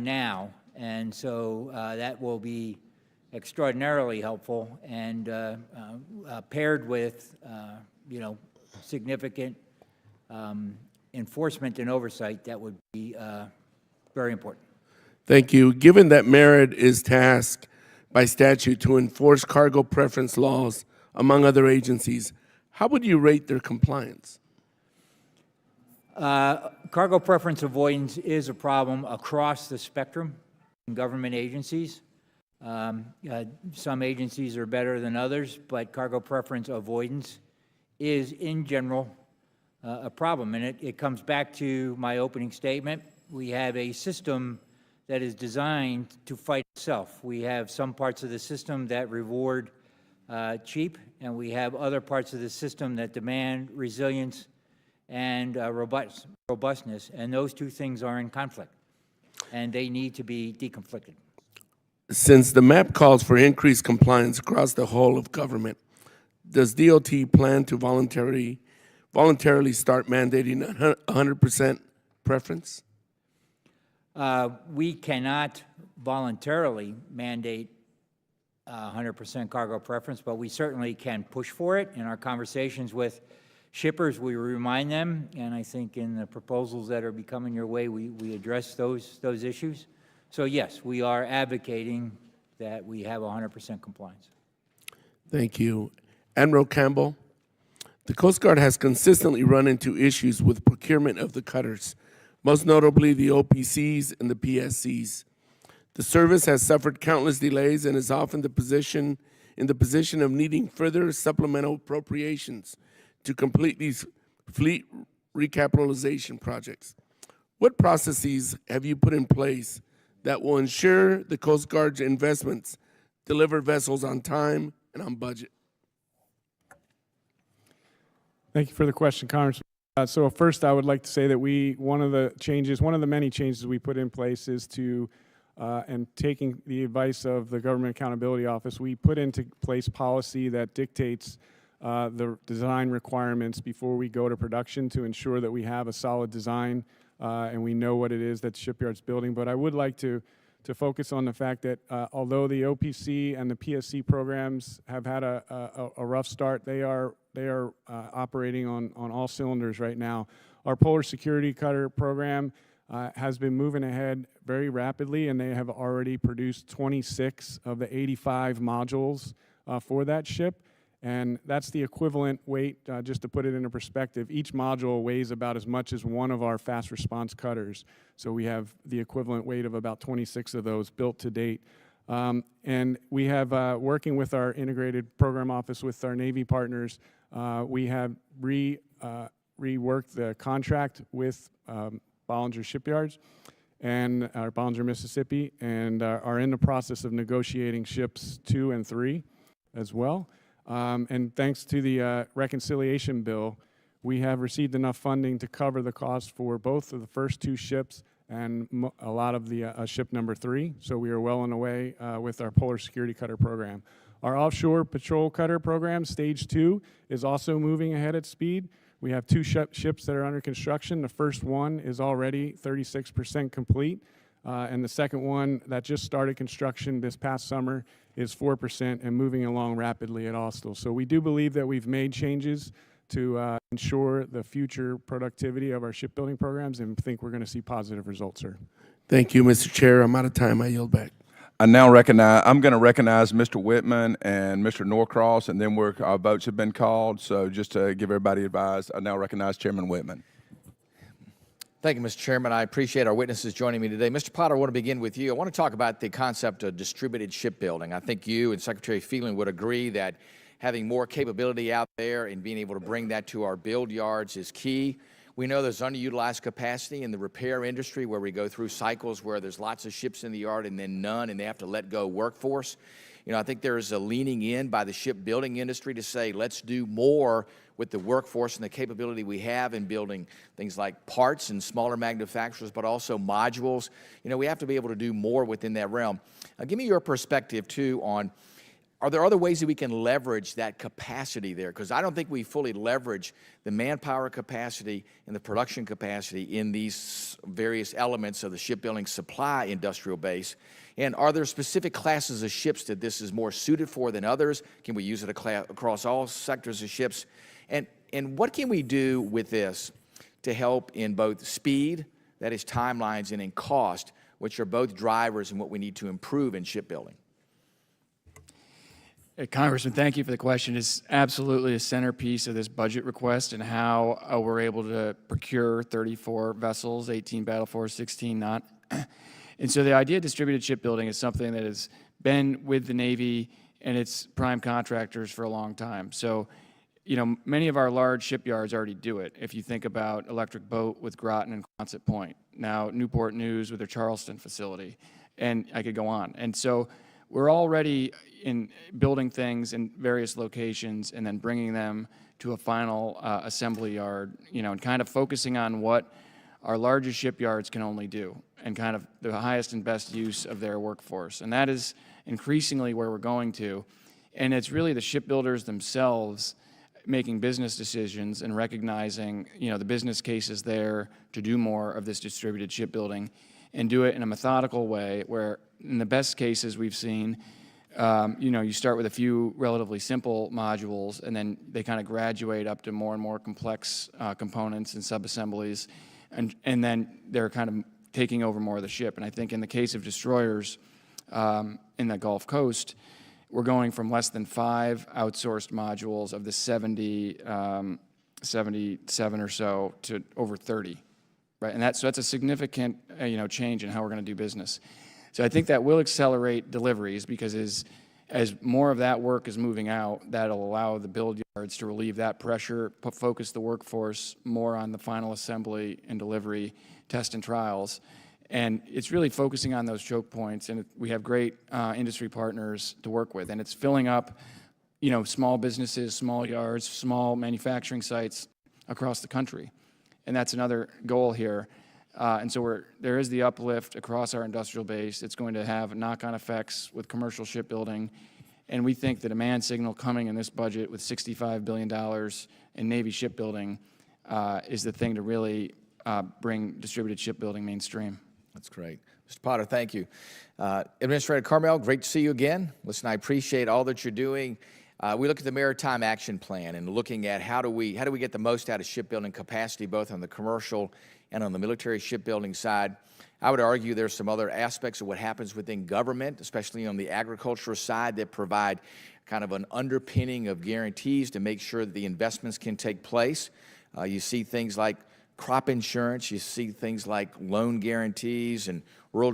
now. And so that will be extraordinarily helpful, and paired with, significant enforcement and oversight, that would be very important. Thank you. Given that Merit is tasked by statute to enforce cargo preference laws, among other agencies, how would you rate their compliance? Cargo preference avoidance is a problem across the spectrum in government agencies. Some agencies are better than others, but cargo preference avoidance is, in general, a problem. And it comes back to my opening statement. We have a system that is designed to fight itself. We have some parts of the system that reward cheap, and we have other parts of the system that demand resilience and robustness, and those two things are in conflict, and they need to be deconflicted. Since the map calls for increased compliance across the whole of government, does DOT plan to voluntarily start mandating 100% preference? We cannot voluntarily mandate 100% cargo preference, but we certainly can push for it. In our conversations with shippers, we remind them, and I think in the proposals that are becoming your way, we address those issues. So yes, we are advocating that we have 100% compliance. Thank you. Admiral Campbell, the Coast Guard has consistently run into issues with procurement of the cutters, most notably the OPCs and the PSCs. The service has suffered countless delays and is often in the position of needing further supplemental appropriations to complete these fleet recapitalization projects. What processes have you put in place that will ensure the Coast Guard's investments deliver vessels on time and on budget? Thank you for the question, Congressman. So first, I would like to say that one of the many changes we put in place is to, and taking the advice of the Government Accountability Office, we put into place policy that dictates the design requirements before we go to production to ensure that we have a solid design and we know what it is that the shipyard's building. But I would like to focus on the fact that although the OPC and the PSC programs have had a rough start, they are operating on all cylinders right now. Our Polar Security Cutter program has been moving ahead very rapidly, and they have already produced 26 of the 85 modules for that ship. And that's the equivalent weight, just to put it into perspective. Each module weighs about as much as one of our fast response cutters. So we have the equivalent weight of about 26 of those built to date. And we have, working with our integrated program office with our Navy partners, we have reworked the contract with Bollinger Shipyards and Bollinger, Mississippi, and are in the process of negotiating ships 2 and 3 as well. And thanks to the reconciliation bill, we have received enough funding to cover the cost for both of the first 2 ships and a lot of the ship number 3. So we are well on the way with our Polar Security Cutter program. Our Offshore Patrol Cutter program, Stage 2, is also moving ahead at speed. We have 2 ships that are under construction. The first one is already 36% complete. And the second one that just started construction this past summer is 4% and moving along rapidly at Austal. So we do believe that we've made changes to ensure the future productivity of our shipbuilding programs, and think we're going to see positive results, sir. Thank you, Mr. Chair. I'm out of time. I yield back. I'm going to recognize Mr. Whitman and Mr. Norcross, and then our votes have been called. So just to give everybody advice, I now recognize Chairman Whitman. Thank you, Mr. Chairman. I appreciate our witnesses joining me today. Mr. Potter, I want to begin with you. I want to talk about the concept of distributed shipbuilding. I think you and Secretary Phelan would agree that having more capability out there and being able to bring that to our build yards is key. We know there's underutilized capacity in the repair industry where we go through cycles where there's lots of ships in the yard and then none, and they have to let go workforce. I think there is a leaning in by the shipbuilding industry to say, let's do more with the workforce and the capability we have in building things like parts and smaller manufacturers, but also modules. We have to be able to do more within that realm. Give me your perspective, too, on are there other ways that we can leverage that capacity there? Because I don't think we fully leverage the manpower capacity and the production capacity in these various elements of the shipbuilding supply industrial base. And are there specific classes of ships that this is more suited for than others? Can we use it across all sectors of ships? And what can we do with this to help in both speed, that is timelines, and in cost, which are both drivers in what we need to improve in shipbuilding? Congressman, thank you for the question. It's absolutely a centerpiece of this budget request and how we're able to procure 34 vessels, 18 battle force, 16 not. And so the idea of distributed shipbuilding is something that has been with the Navy and its prime contractors for a long time. So, you know, many of our large shipyards already do it. If you think about Electric Boat with Groton and Quonset Point, now Newport News with their Charleston facility, and I could go on. And so we're already in building things in various locations and then bringing them to a final assembly yard, you know, and kind of focusing on what our largest shipyards can only do and kind of the highest and best use of their workforce. And that is increasingly where we're going to. And it's really the shipbuilders themselves making business decisions and recognizing, you know, the business cases there to do more of this distributed shipbuilding and do it in a methodical way where in the best cases we've seen, you know, you start with a few relatively simple modules and then they kind of graduate up to more and more complex components and subassemblies, and then they're kind of taking over more of the ship. And I think in the case of destroyers in the Gulf Coast, we're going from less than 5 outsourced modules of the 77 or so to over 30, right? And that's a significant you know, change in how we're going to do business. So I think that will accelerate deliveries because as more of that work is moving out, that'll allow the build yards to relieve that pressure, focus the workforce more on the final assembly and delivery, test and trials. And it's really focusing on those choke points, and we have great industry partners to work with. And it's filling up, you know, small businesses, small yards, small manufacturing sites across the country. And that's another goal here. And so there is the uplift across our industrial base. It's going to have knock-on effects with commercial shipbuilding. And we think the demand signal coming in this budget with $65 billion in Navy shipbuilding is the thing to really bring distributed shipbuilding mainstream. That's great. Mr. Potter, thank you. Administrator Carmel, great to see you again. Listen, I appreciate all that you're doing. We look at the Maritime Action Plan and looking at how do we get the most out of shipbuilding capacity, both on the commercial and on the military shipbuilding side. I would argue there's some other aspects of what happens within government, especially on the agricultural side, that provide kind of an underpinning of guarantees to make sure that the investments can take place. You see things like crop insurance, you see things like loan guarantees and rural